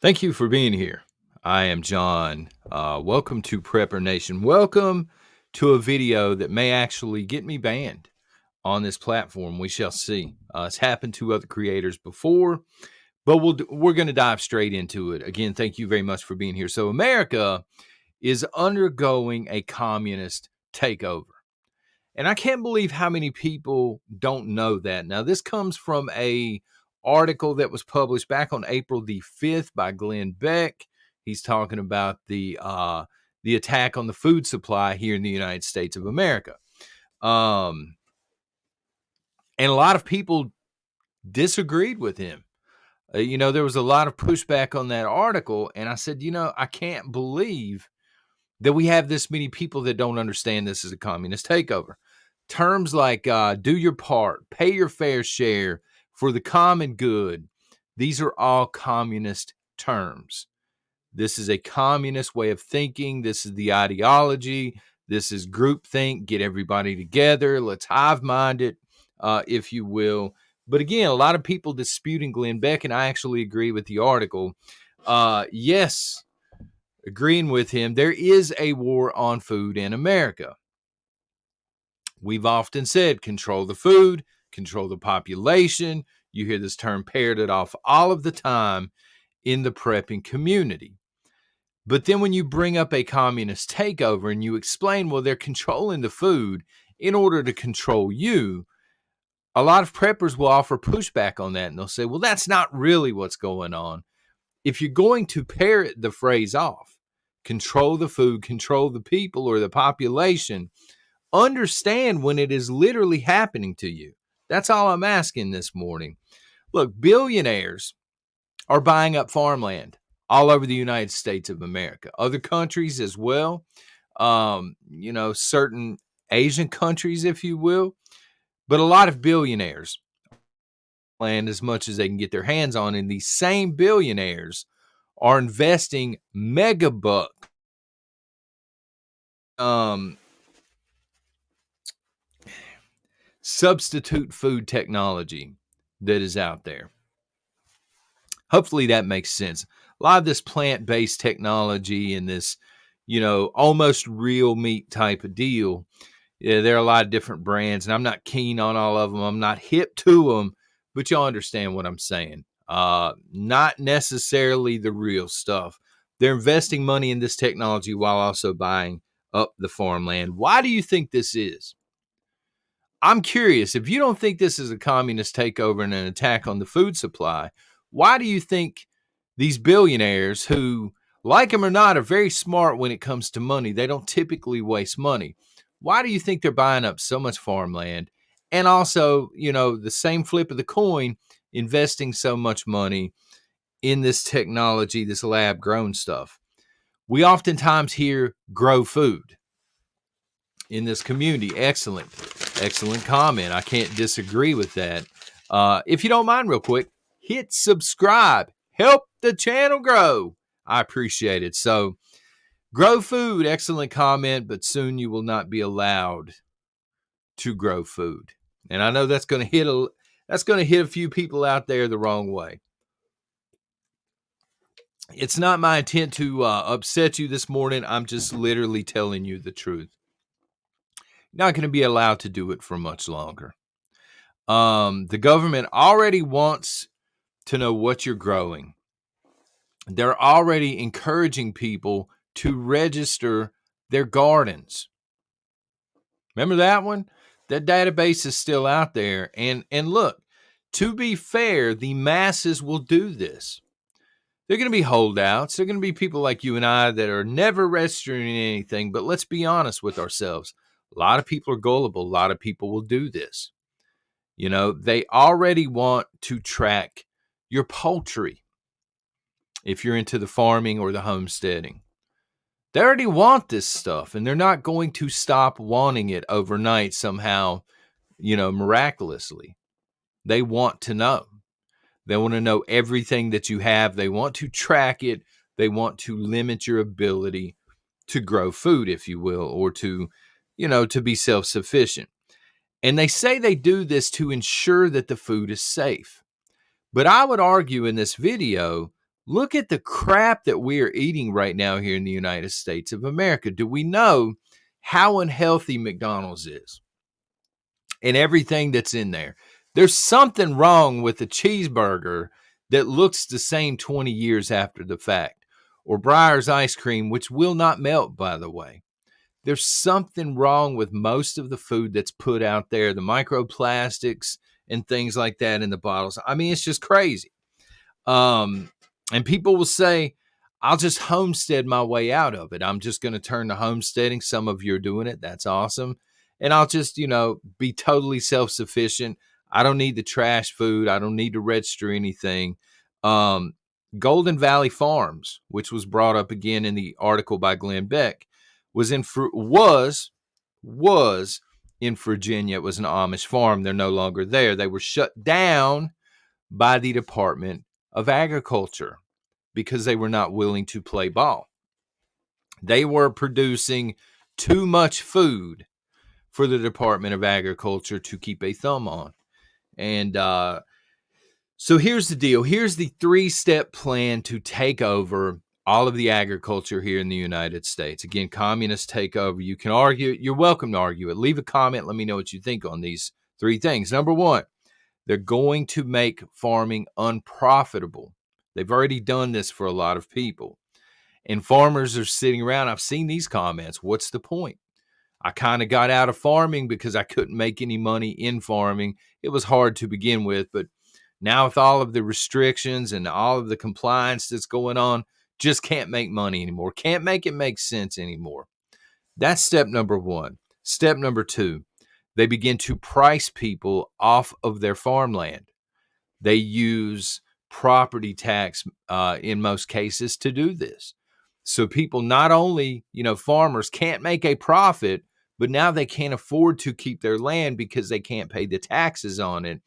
Thank you for being here. I am John. Welcome to Prepper Nation. Welcome to a video that may actually get me banned on this platform. We shall see. It's happened to other creators before, but we're going to dive straight into it. Again, thank you very much for being here. So America is undergoing a communist takeover. And I can't believe how many people don't know that. Now, this comes from a article that was published back on April the 5th by Glenn Beck. He's talking about the attack on the food supply here in the United States of America. And a lot of people disagreed with him. There was a lot of pushback on that article. And I said, I can't believe that we have this many people that don't understand this is a communist takeover. Terms like do your part, pay your fair share for the common good. These are all communist terms. This is a communist way of thinking. This is the ideology. This is groupthink. Get everybody together. Let's hive-mind it, if you will. But again, a lot of people disputing Glenn Beck, and I actually agree with the article. Yes, agreeing with him, there is a war on food in America. We've often said control the food, control the population. You hear this term parroted off all of the time in the prepping community. But then when you bring up a communist takeover and you explain, well, they're controlling the food in order to control you, a lot of preppers will offer pushback on that. And they'll say, well, that's not really what's going on. If you're going to parrot the phrase off, control the food, control the people or the population, understand when it is literally happening to you. That's all I'm asking this morning. Look, billionaires are buying up farmland all over the United States of America, other countries as well, certain Asian countries, if you will, but a lot of billionaires land as much as they can get their hands on, and these same billionaires are investing mega bucks substitute food technology that is out there. Hopefully that makes sense. A lot of this plant-based technology and this, almost real meat type of deal. Yeah, there are a lot of different brands, and I'm not keen on all of them. I'm not hip to them, but y'all understand what I'm saying. Not necessarily the real stuff. They're investing money in this technology while also buying up the farmland. Why do you think this is? I'm curious, if you don't think this is a communist takeover and an attack on the food supply, why do you think these billionaires who, like them or not, are very smart when it comes to money, they don't typically waste money, why do you think they're buying up so much farmland and also, the same flip of the coin, investing so much money in this technology, this lab grown stuff? We oftentimes hear grow food in this community. Excellent comment. I can't disagree with that. If you don't mind, real quick, hit subscribe. Help the channel grow. I appreciate it. So, grow food. Excellent comment, but soon you will not be allowed to grow food. And I know that's going to hit a few people out there the wrong way. It's not my intent to upset you this morning. I'm just literally telling you the truth. Not going to be allowed to do it for much longer. The government already wants to know what you're growing. They're already encouraging people to register their gardens. Remember that one? That database is still out there. And look, to be fair, the masses will do this. They're going to be holdouts. They're going to be people like you and I that are never registering anything. But let's be honest with ourselves. A lot of people are gullible. A lot of people will do this. They already want to track your poultry if you're into the farming or the homesteading. They already want this stuff, and they're not going to stop wanting it overnight somehow, miraculously. They want to know. They want to know everything that you have. They want to track it. They want to limit your ability to grow food, if you will, or to, to be self-sufficient. And they say they do this to ensure that the food is safe. But I would argue in this video, look at the crap that we are eating right now here in the United States of America. Do we know how unhealthy McDonald's is and everything that's in there? There's something wrong with the cheeseburger that looks the same 20 years after the fact, or Breyer's ice cream, which will not melt, by the way. There's something wrong with most of the food that's put out there, the microplastics and things like that in the bottles. I mean, it's just crazy. And people will say, I'll just homestead my way out of it. I'm just going to turn to homesteading. Some of you are doing it. That's awesome. And I'll just, be totally self-sufficient. I don't need the trash food. I don't need to register anything. Golden Valley Farms, which was brought up again in the article by Glenn Beck, was in Virginia. It was an Amish farm. They're no longer there. They were shut down by the Department of Agriculture because they were not willing to play ball. They were producing too much food for the Department of Agriculture to keep a thumb on. And so here's the deal. Here's the 3-step plan to take over all of the agriculture here in the United States. Again, communist takeover. You can argue it. You're welcome to argue it. Leave a comment. Let me know what you think on these 3 things. Number 1, they're going to make farming unprofitable. They've already done this for a lot of people. And farmers are sitting around. I've seen these comments. What's the point? I kind of got out of farming because I couldn't make any money in farming. It was hard to begin with, but now with all of the restrictions and all of the compliance that's going on, just can't make money anymore. Can't make it make sense anymore. That's step number 1. Step number 2, they begin to price people off of their farmland. They use property tax in most cases to do this. So people, not only, farmers can't make a profit, but now they can't afford to keep their land because they can't pay the taxes on it.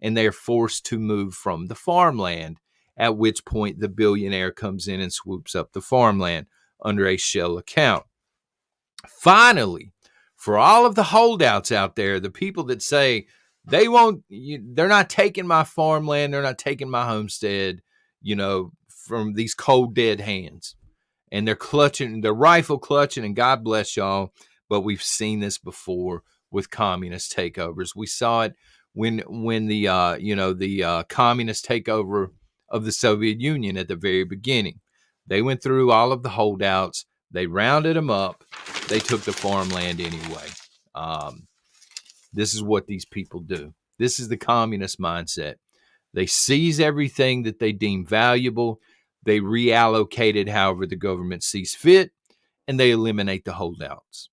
And they're forced to move from the farmland, at which point the billionaire comes in and swoops up the farmland under a shell account. Finally, for all of the holdouts out there, the people that say they're not taking my farmland, they're not taking my homestead, from these cold, dead hands. And they're rifle clutching, and God bless y'all. But we've seen this before with communist takeovers. We saw it when the communist takeover of the Soviet Union at the very beginning. They went through all of the holdouts. They rounded them up. They took the farmland anyway. This is what these people do. This is the communist mindset. They seize everything that they deem valuable. They reallocate it however the government sees fit, and they eliminate the holdouts.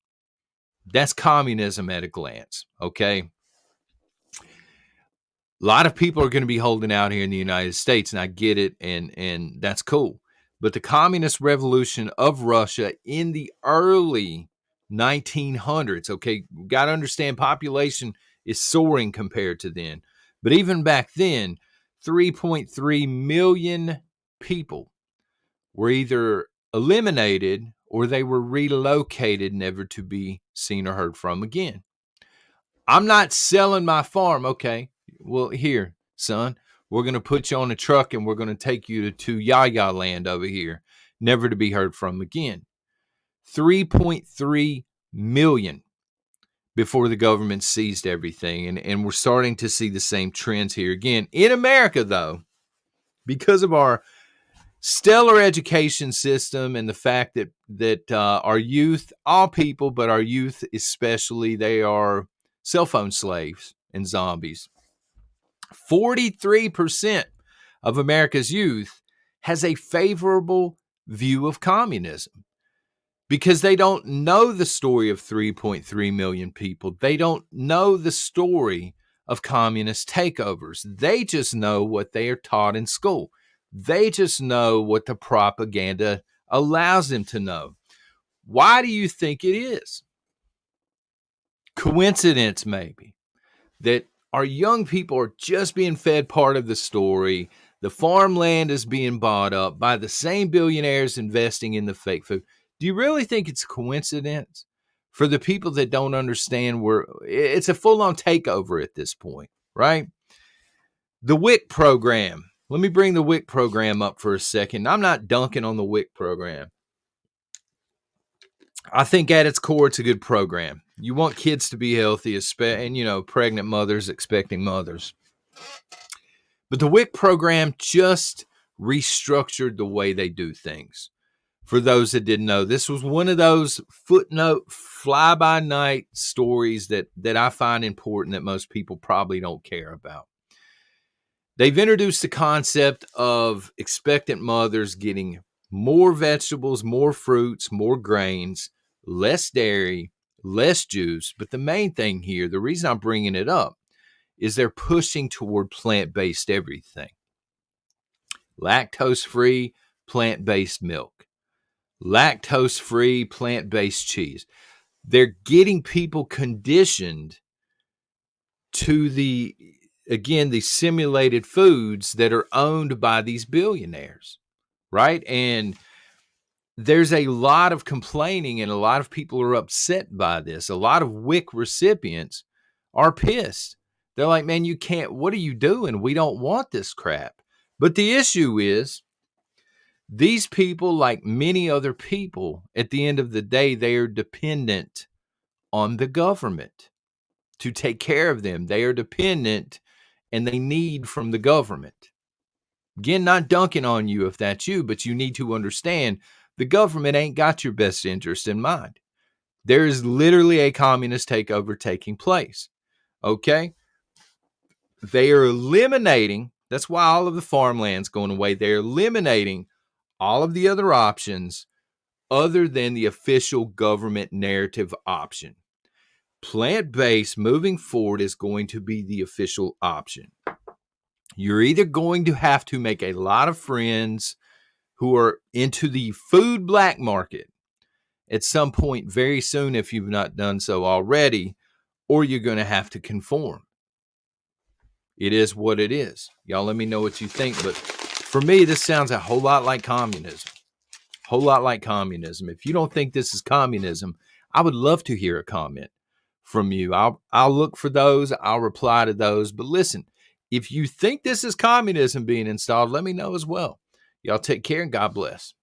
That's communism at a glance, okay? A lot of people are going to be holding out here in the United States, and I get it, and that's cool. But the communist revolution of Russia in the early 1900s, okay, we got to understand population is soaring compared to then. But even back then, 3.3 million people were either eliminated or they were relocated, never to be seen or heard from again. I'm not selling my farm. Okay, well, here, son, we're going to put you on a truck and we're going to take you to Yaya land over here, never to be heard from again. 3.3 million before the government seized everything. And we're starting to see the same trends here again. In America, though, because of our stellar education system and the fact that our youth, all people, but our youth especially, they are cell phone slaves and zombies. 43% of America's youth has a favorable view of communism because they don't know the story of 3.3 million people. They don't know the story of communist takeovers. They just know what they are taught in school. They just know what the propaganda allows them to know. Why do you think it is? Coincidence, maybe, that our young people are just being fed part of the story. The farmland is being bought up by the same billionaires investing in the fake food. Do you really think it's a coincidence? For the people that don't understand, it's a full-on takeover at this point, right? The Wick program. Let me bring the Wick program up for a second. I'm not dunking on the Wick program. I think at its core, it's a good program. You want kids to be healthy, and pregnant mothers, expecting mothers. But the Wick program just restructured the way they do things. For those that didn't know, this was one of those footnote, fly-by-night stories that I find important that most people probably don't care about. They've introduced the concept of expectant mothers getting more vegetables, more fruits, more grains, less dairy, less juice. But the main thing here, the reason I'm bringing it up, is they're pushing toward plant-based everything. Lactose-free, plant-based milk. Lactose-free, plant-based cheese. They're getting people conditioned to the simulated foods that are owned by these billionaires, right? And there's a lot of complaining and a lot of people are upset by this. A lot of WIC recipients are pissed. They're like, man, you can't, what are you doing? We don't want this crap. But the issue is, these people, like many other people, at the end of the day, they are dependent on the government to take care of them. They are dependent and they need from the government. Again, not dunking on you if that's you, but you need to understand the government ain't got your best interest in mind. There is literally a communist takeover taking place. Okay? They are eliminating, that's why all of the farmland's going away. They're eliminating all of the other options other than the official government narrative option. Plant-based moving forward is going to be the official option. You're either going to have to make a lot of friends who are into the food black market at some point very soon if you've not done so already, or you're going to have to conform. It is what it is. Y'all let me know what you think, but for me, this sounds a whole lot like communism. Whole lot like communism. If you don't think this is communism, I would love to hear a comment from you. I'll look for those. I'll reply to those. But listen, if you think this is communism being installed, let me know as well. Y'all take care and God bless.